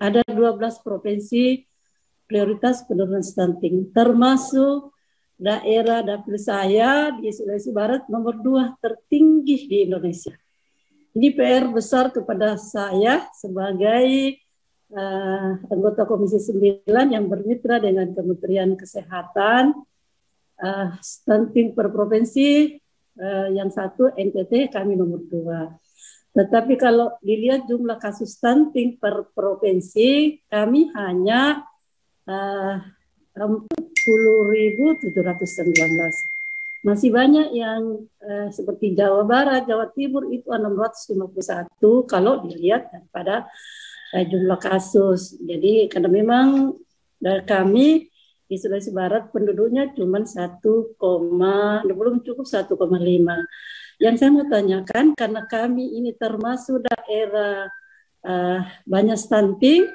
ada 12 provinsi prioritas penurunan stunting, termasuk daerah dapil saya di Sulawesi Barat nomor 2 tertinggi di Indonesia. Ini PR besar kepada saya sebagai anggota Komisi 9 yang bermitra dengan Kementerian Kesehatan, stunting per provinsi, yang satu NTT kami nomor 2. Tetapi kalau dilihat jumlah kasus stunting per provinsi, kami hanya 40.719. Masih banyak yang seperti Jawa Barat, Jawa Timur itu 651 kalau dilihat daripada jumlah kasus. Jadi karena memang kami di Sulawesi Barat penduduknya cuma 1, belum cukup 1,5. Yang saya mau tanyakan, karena kami ini termasuk daerah banyak stunting,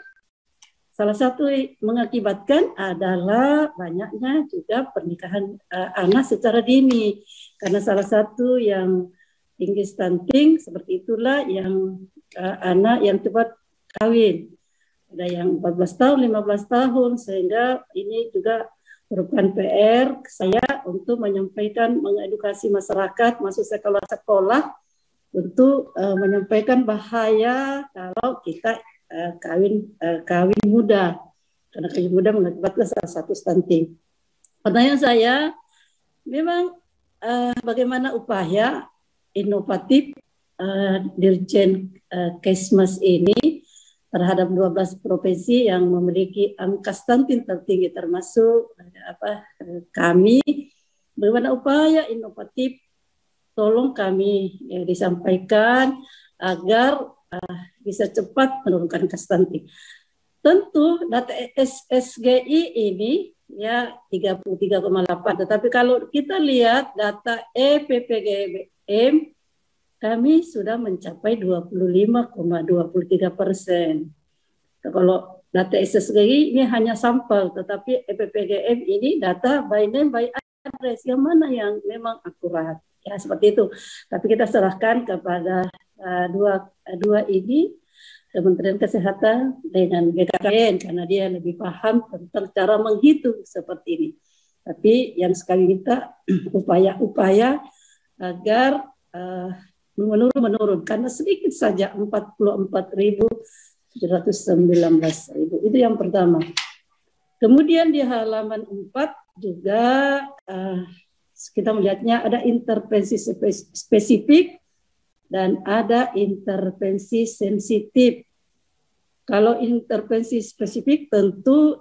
salah satu mengakibatkan adalah banyaknya juga pernikahan anak secara dini. Karena salah satu yang tinggi stunting seperti itulah yang anak yang cepat kawin. Ada yang 14 tahun, 15 tahun, sehingga ini juga merupakan PR saya untuk menyampaikan, mengedukasi masyarakat masuk sekolah-sekolah untuk menyampaikan bahaya kalau kita kawin muda, karena kawin muda mengakibatkan salah satu stunting. Pertanyaan saya, memang bagaimana upaya inovatif Dirjen Kesmas ini terhadap 12 provinsi yang memiliki angka stunting tertinggi termasuk kami, bagaimana upaya inovatif tolong kami disampaikan agar bisa cepat menurunkan angka stunting. Tentu data SSGI ini ya 33,8, tetapi kalau kita lihat data EPPGM kami sudah mencapai 25,23%. Kalau data SSGI ini hanya sampel, tetapi EPPGM ini data by name by address, yang mana yang memang akurat. Ya seperti itu. Tapi kita serahkan kepada dua ini, Kementerian Kesehatan dengan BKKBN, karena dia lebih paham tentang cara menghitung seperti ini. Tapi yang sekali kita upaya-upaya agar menurun, karena sedikit saja 44.719. Itu yang pertama. Kemudian di halaman 4 juga kita melihatnya ada intervensi spesifik dan ada intervensi sensitif. Kalau intervensi spesifik tentu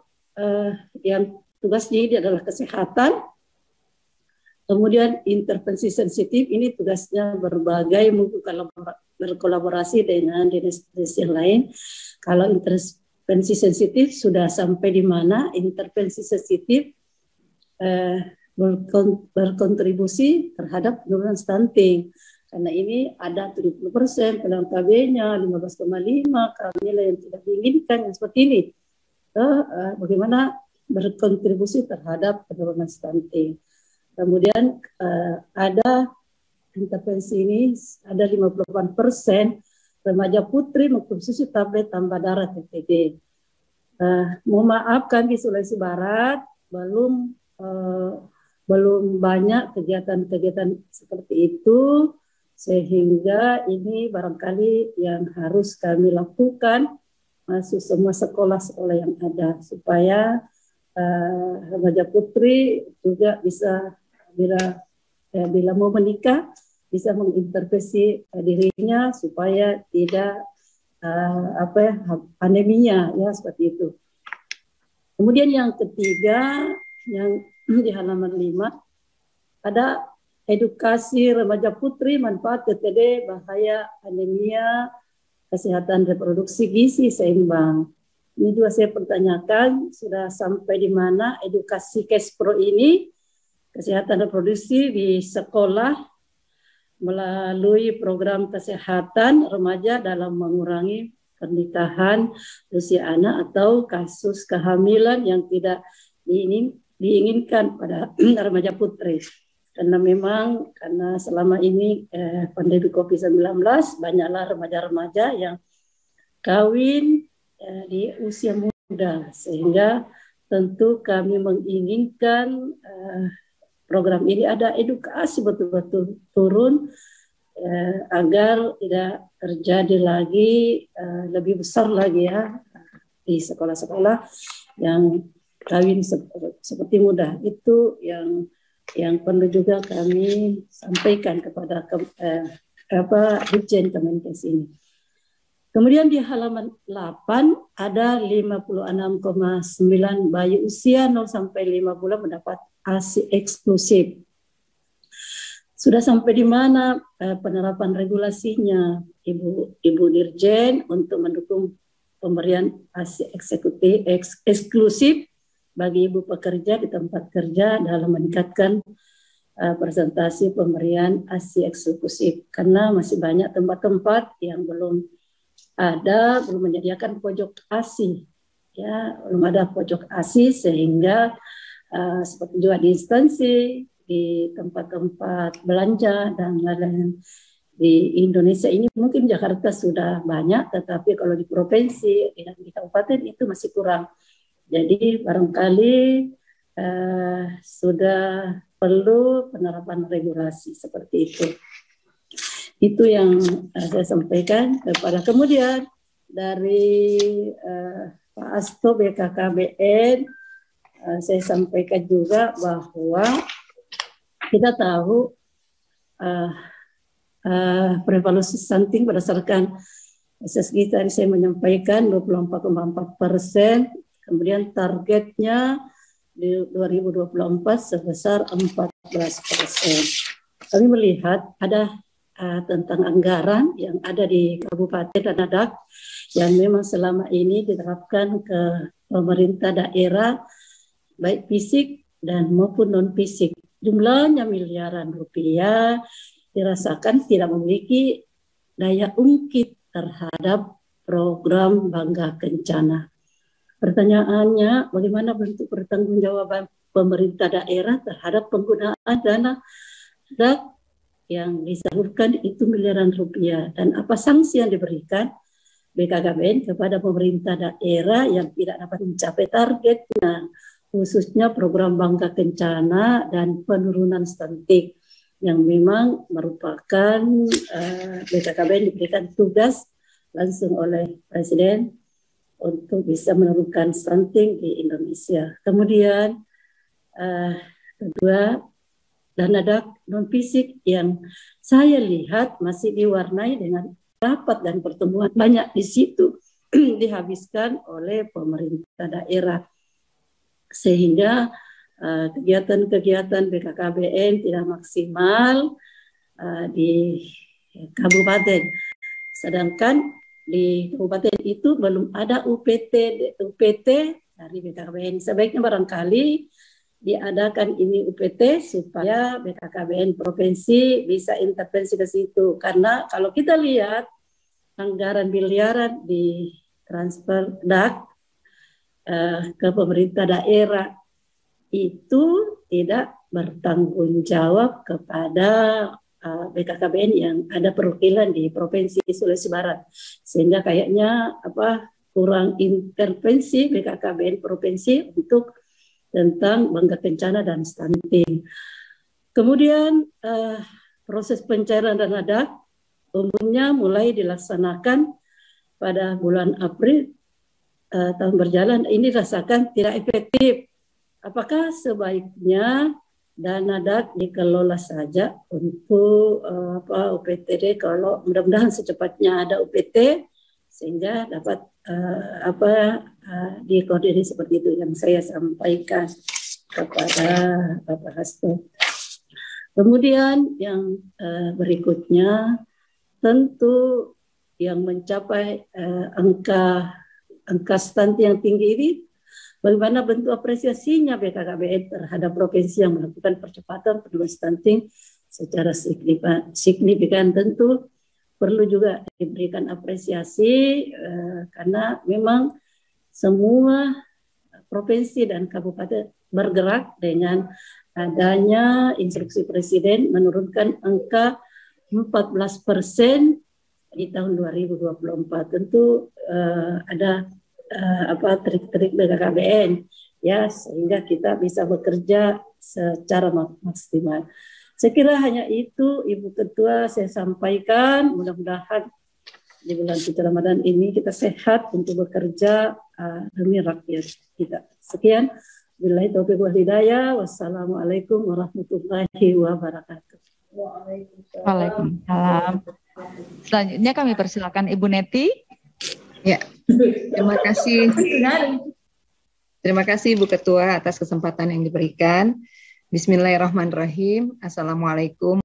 yang tugasnya ini adalah kesehatan. Kemudian intervensi sensitif ini tugasnya berbagai, mungkin kalau berkolaborasi dengan dinas-dinas yang lain. Kalau intervensi sensitif sudah sampai di mana intervensi sensitif berkontribusi terhadap penurunan stunting. Karena ini ada 70%, peluang KB-nya 15,5, kehamilan yang tidak diinginkan, yang seperti ini. Bagaimana berkontribusi terhadap penurunan stunting. Kemudian ada intervensi ini, ada 58% remaja putri mengkonsumsi tablet tambah darah TTD. Mohon maaf, kami di Sulawesi Barat belum banyak kegiatan-kegiatan seperti itu, sehingga ini barangkali yang harus kami lakukan masuk semua sekolah-sekolah yang ada, supaya remaja putri juga bisa bila mau menikah bisa mengintervensi dirinya supaya tidak anemia, ya seperti itu. Kemudian yang ketiga, yang di halaman 5 ada edukasi remaja putri manfaat TTD, bahaya anemia, kesehatan reproduksi, gizi seimbang. Ini juga saya pertanyakan sudah sampai di mana edukasi KESPRO ini, kesehatan reproduksi di sekolah melalui program kesehatan remaja dalam mengurangi pernikahan usia anak atau kasus kehamilan yang tidak diinginkan pada remaja putri. Karena memang karena selama ini pandemi COVID-19 banyaklah remaja-remaja yang kawin di usia muda, sehingga tentu kami menginginkan program ini ada edukasi betul-betul turun agar tidak terjadi lagi lebih besar lagi ya di sekolah-sekolah yang kawin seperti muda. Itu yang perlu juga kami sampaikan kepada Dirjen Kemenkes ini. Kemudian di halaman 8 ada 56,9 bayi usia 0 sampai 5 bulan mendapat ASI eksklusif. Sudah sampai di mana penerapan regulasinya, Ibu Dirjen, untuk mendukung pemberian ASI eksklusif bagi ibu pekerja di tempat kerja dalam meningkatkan presentasi pemberian ASI eksklusif, karena masih banyak tempat-tempat yang belum menyediakan pojok ASI, ya, belum ada pojok ASI, sehingga seperti juga di instansi, di tempat-tempat belanja dan lain-lain di Indonesia ini. Mungkin Jakarta sudah banyak, tetapi kalau di provinsi dan di kabupaten itu masih kurang. Jadi barangkali sudah perlu penerapan regulasi seperti itu. Itu yang saya sampaikan kepada. Kemudian dari Pak Asto BKKBN, saya sampaikan juga bahwa kita tahu prevalensi stunting berdasarkan SSG tadi saya menyampaikan 24,4%, kemudian targetnya di 2024 sebesar 14%. Kami melihat ada tentang anggaran yang ada di Kabupaten Danadak yang memang selama ini diterapkan ke pemerintah daerah baik fisik dan maupun non fisik. Jumlahnya miliaran rupiah, dirasakan tidak memiliki daya ungkit terhadap program Bangga Kencana. Pertanyaannya, bagaimana bentuk pertanggungjawaban pemerintah daerah terhadap penggunaan dana yang disalurkan itu miliaran rupiah, dan apa sanksi yang diberikan BKKBN kepada pemerintah daerah yang tidak dapat mencapai targetnya, khususnya program Bangga Kencana dan penurunan stunting yang memang merupakan BKKBN diberikan tugas langsung oleh Presiden untuk bisa menurunkan stunting di Indonesia. Kemudian kedua, dana non fisik yang saya lihat masih diwarnai dengan rapat dan pertemuan banyak di situ dihabiskan oleh pemerintah daerah, sehingga kegiatan-kegiatan BKKBN tidak maksimal di kabupaten. Sedangkan di kabupaten itu belum ada UPT dari BKKBN. Sebaiknya barangkali diadakan ini UPT supaya BKKBN provinsi bisa intervensi ke situ. Karena kalau kita lihat anggaran miliaran di transfer DAK ke pemerintah daerah itu tidak bertanggung jawab kepada BKKBN yang ada perwakilan di Provinsi Sulawesi Barat, sehingga kayaknya kurang intervensi BKKBN provinsi untuk tentang Bangga Kencana dan stunting. Kemudian proses pencairan dana DAK umumnya mulai dilaksanakan pada bulan April tahun berjalan. Ini dirasakan tidak efektif. Apakah sebaiknya dana DAK dikelola saja untuk UPTD, kalau mudah-mudahan secepatnya ada UPT sehingga dapat dikoordinir seperti itu yang saya sampaikan kepada Bapak Hasto. Kemudian yang berikutnya, tentu yang mencapai angka stunting yang tinggi ini, bagaimana bentuk apresiasinya BKKBN terhadap provinsi yang melakukan percepatan penurunan stunting secara signifikan. Tentu perlu juga diberikan apresiasi karena memang semua provinsi dan kabupaten bergerak dengan adanya instruksi Presiden menurunkan angka 14% di tahun 2024. Tentu ada trik-trik BKKBN ya, sehingga kita bisa bekerja secara maksimal. Saya kira hanya itu Ibu Ketua saya sampaikan. Mudah-mudahan di bulan suci Ramadan ini kita sehat untuk bekerja demi rakyat kita. Sekian. Billahi taufiq wal hidayah. Wassalamualaikum warahmatullahi wabarakatuh. Waalaikumsalam. Selanjutnya kami persilakan Ibu Neti. Ya, terima kasih. Terima kasih Ibu Ketua atas kesempatan yang diberikan. Bismillahirrahmanirrahim. Assalamualaikum